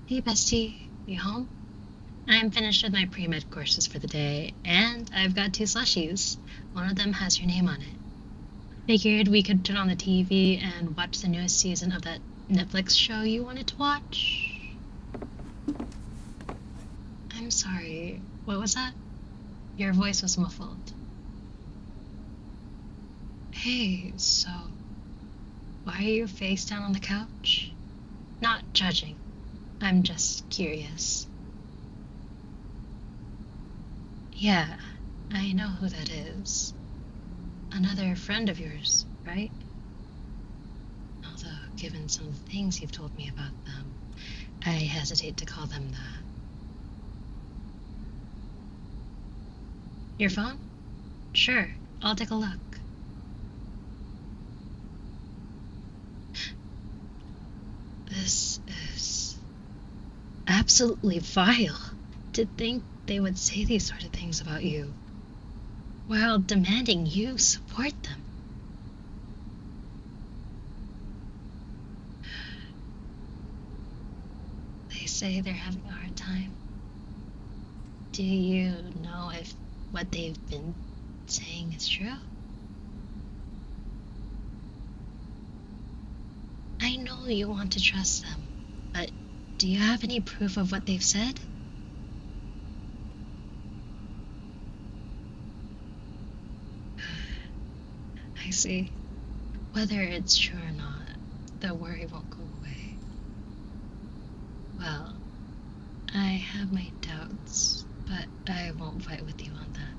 Hey bestie, you home? I'm finished with my pre-med courses for the day, and I've got 2 slushies. One of them has your name on it. Figured we could turn on the TV and watch the newest season of that Netflix show you wanted to watch. I'm sorry, what was that? Your voice was muffled. Hey, so, why are you face down on the couch? Not judging, I'm just curious. Yeah, I know who that is. Another friend of yours, right? Although, given some of the things you've told me about them, I hesitate to call them that. Your phone? Sure, I'll take a look. This is absolutely vile. To think they would say these sort of things about you, while demanding you support them. They say they're having a hard time. Do you know if what they've been saying is true? I know you want to trust them, but do you have any proof of what they've said? I see. Whether it's true or not, the worry won't go away. Well, I have my doubts, but I won't fight with you on that.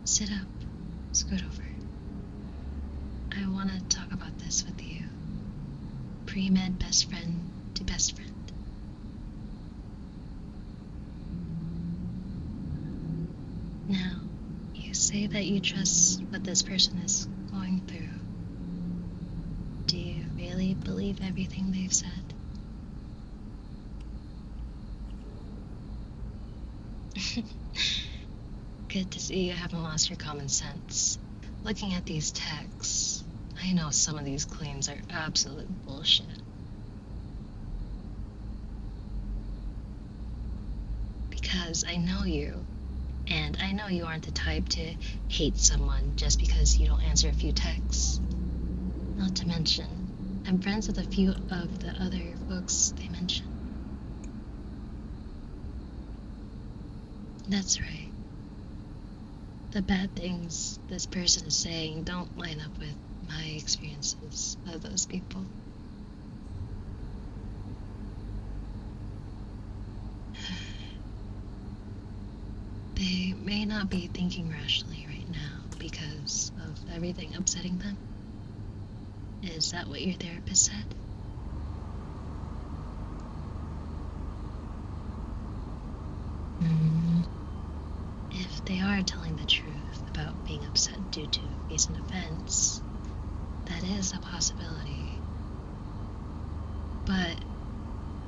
Sit up. Scoot over. I want to talk about this with you. Pre-med best friend to best friend. Now, you say that you trust what this person is going through. Do you really believe everything they've said? Good to see you haven't lost your common sense. Looking at these texts, I know some of these claims are absolute bullshit. Because I know you, and I know you aren't the type to hate someone just because you don't answer a few texts. Not to mention, I'm friends with a few of the other folks they mentioned. That's right. The bad things this person is saying don't line up with my experiences of those people. They may not be thinking rationally right now because of everything upsetting them. Is that what your therapist said? If they are telling the truth about being upset due to recent events, that is a possibility. But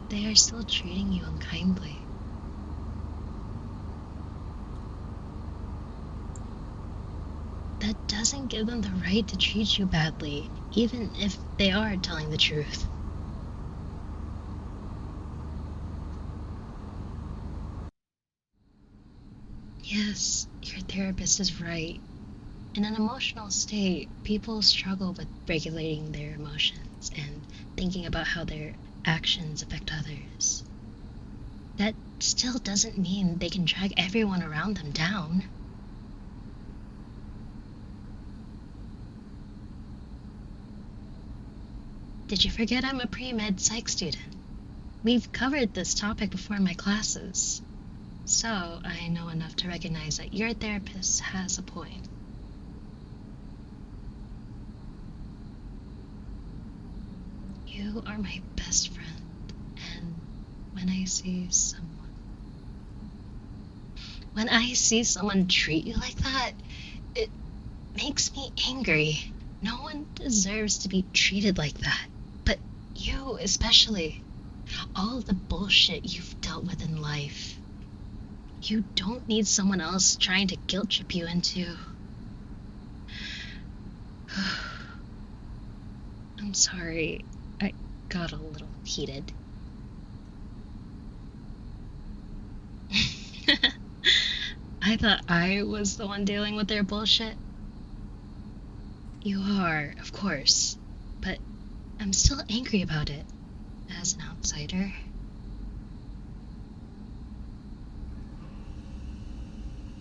they are still treating you unkindly. That doesn't give them the right to treat you badly, even if they are telling the truth. Yes, your therapist is right. In an emotional state, people struggle with regulating their emotions and thinking about how their actions affect others. That still doesn't mean they can drag everyone around them down. Did you forget I'm a pre-med psych student? We've covered this topic before in my classes, so I know enough to recognize that your therapist has a point. You are my best friend, and when I see someone treat you like that, it makes me angry. No one deserves to be treated like that, but you especially. All the bullshit you've dealt with in life. You don't need someone else trying to guilt trip you into. I'm sorry. got a little heated. I thought I was the one dealing with their bullshit. You are, of course, but I'm still angry about it, as an outsider.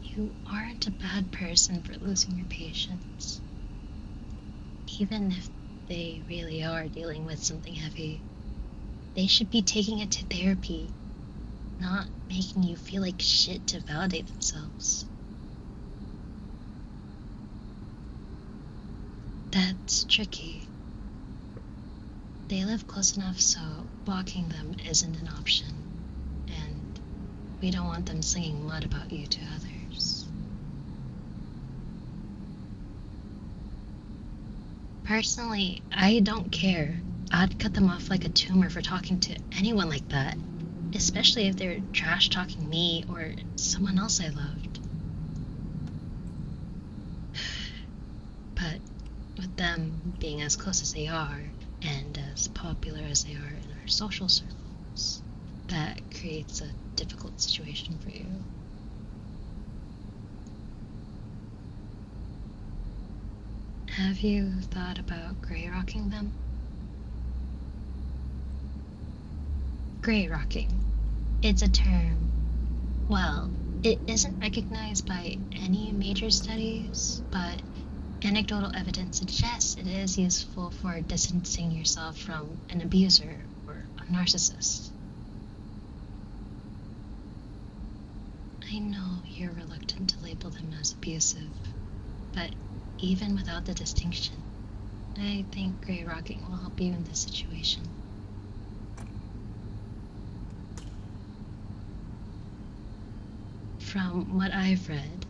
You aren't a bad person for losing your patience. Even if they really are dealing with something heavy, they should be taking it to therapy, not making you feel like shit to validate themselves. That's tricky. They live close enough so blocking them isn't an option, and we don't want them slinging mud about you to others. Personally, I don't care. I'd cut them off like a tumor for talking to anyone like that, especially if they're trash-talking me or someone else I loved. But with them being as close as they are, and as popular as they are in our social circles, that creates a difficult situation for you. Have you thought about grey rocking them? Grey rocking. It's a term. Well, it isn't recognized by any major studies, but anecdotal evidence suggests it is useful for distancing yourself from an abuser or a narcissist. I know you're reluctant to label them as abusive, but even without the distinction, I think grey rocking will help you in this situation. From what I've read,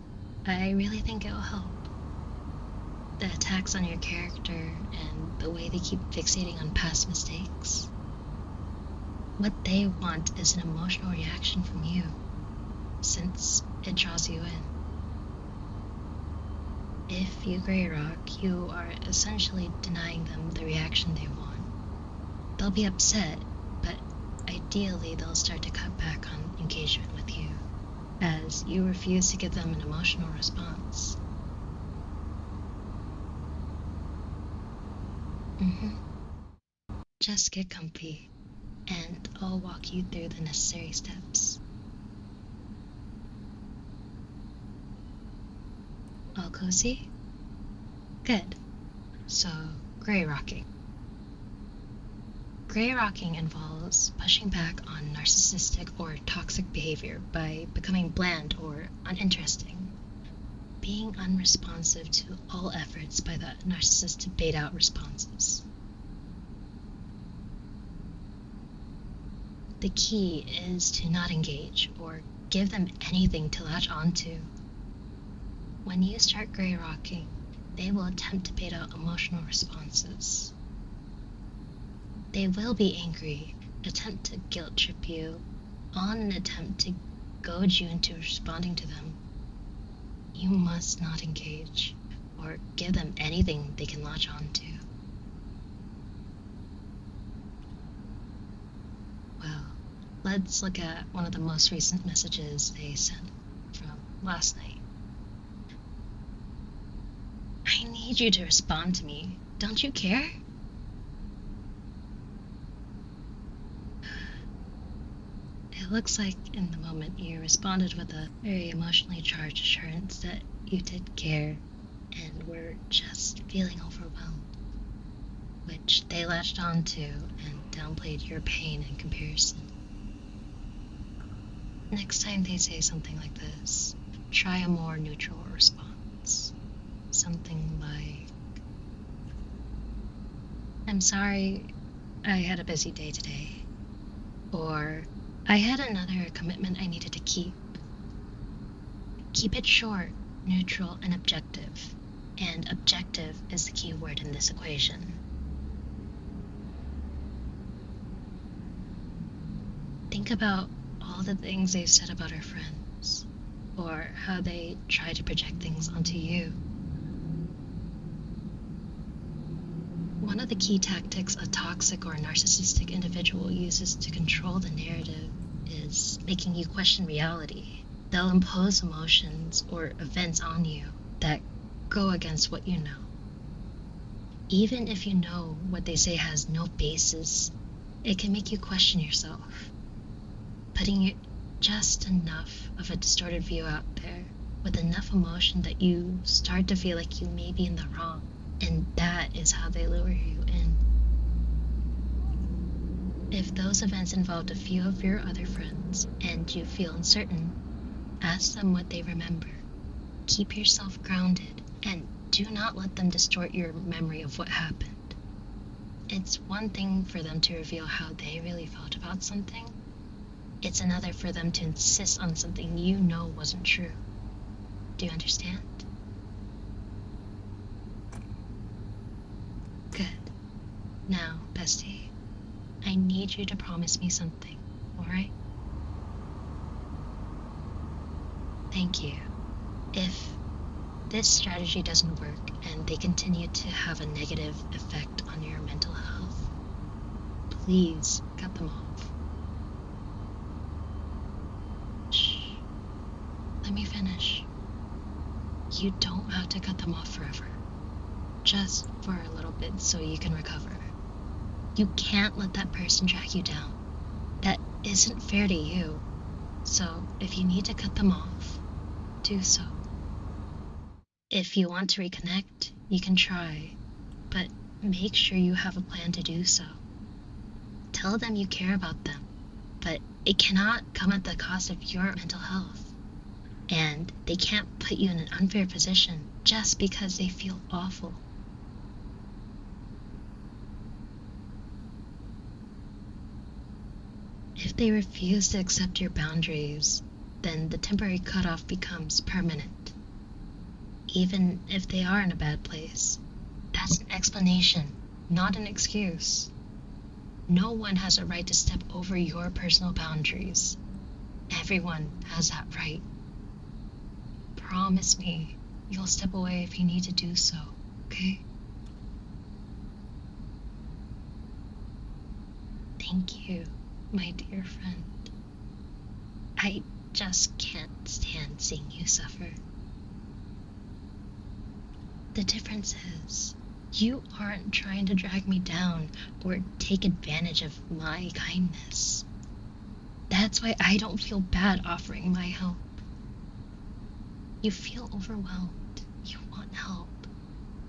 I really think it will help. The attacks on your character and the way they keep fixating on past mistakes. What they want is an emotional reaction from you, since it draws you in. If you grey rock, you are essentially denying them the reaction they want. They'll be upset, but ideally they'll start to cut back on engagement with you, as you refuse to give them an emotional response. Just get comfy, and I'll walk you through the necessary steps. All cozy? Good. So, grey rocking. Grey rocking involves pushing back on narcissistic or toxic behavior by becoming bland or uninteresting, being unresponsive to all efforts by the narcissist to bait out responses. The key is to not engage or give them anything to latch onto. When you start grey rocking, they will attempt to bait out emotional responses. They will be angry, attempt to guilt trip you, on an attempt to goad you into responding to them. You must not engage, or give them anything they can latch onto. Well, let's look at one of the most recent messages they sent from last night. I need you to respond to me. Don't you care? It looks like in the moment you responded with a very emotionally charged assurance that you did care and were just feeling overwhelmed, which they latched onto and downplayed your pain in comparison. Next time they say something like this, try a more neutral response. Something like, I'm sorry, I had a busy day today. Or, I had another commitment I needed to keep. Keep it short, neutral, and objective. And objective is the key word in this equation. Think about all the things they've said about our friends, or how they try to project things onto you. One one of the key tactics a toxic or narcissistic individual uses to control the narrative is making you question reality. They'll impose emotions or events on you that go against what you know. Even if you know what they say has no basis, it can make you question yourself, putting just enough of a distorted view out there with enough emotion that you start to feel like you may be in the wrong, and that is how they lure you in. If those events involved a few of your other friends and you feel uncertain, ask them what they remember. Keep yourself grounded and do not let them distort your memory of what happened. It's one thing for them to reveal how they really felt about something. It's another for them to insist on something you know wasn't true. Do you understand? Good. Now, bestie, I need you to promise me something, alright? Thank you. If this strategy doesn't work and they continue to have a negative effect on your mental health, please cut them off. Shh. Let me finish. You don't have to cut them off forever. Just for a little bit so you can recover. You can't let that person drag you down. That isn't fair to you. So if you need to cut them off, do so. If you want to reconnect, you can try, but make sure you have a plan to do so. Tell them you care about them, but it cannot come at the cost of your mental health. And they can't put you in an unfair position just because they feel awful. If they refuse to accept your boundaries, then the temporary cutoff becomes permanent. Even if they are in a bad place, that's an explanation, not an excuse. No one has a right to step over your personal boundaries. Everyone has that right. Promise me you'll step away if you need to do so, okay? Thank you, my dear friend. I just can't stand seeing you suffer. The difference is, you aren't trying to drag me down or take advantage of my kindness. That's why I don't feel bad offering my help. You feel overwhelmed, you want help,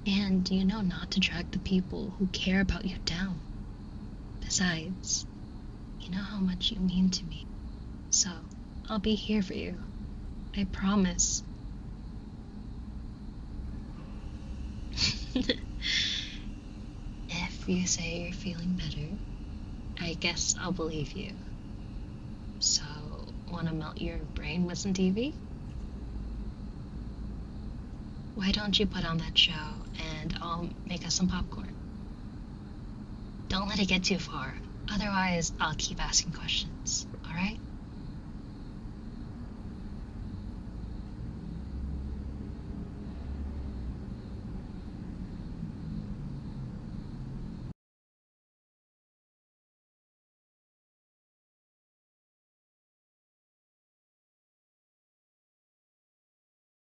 and you know not to drag the people who care about you down. Besides, you know how much you mean to me, so I'll be here for you. I promise. If you say you're feeling better, I guess I'll believe you. So, wanna melt your brain with some TV? Why don't you put on that show and I'll make us some popcorn? Don't let it get too far, otherwise I'll keep asking questions, alright?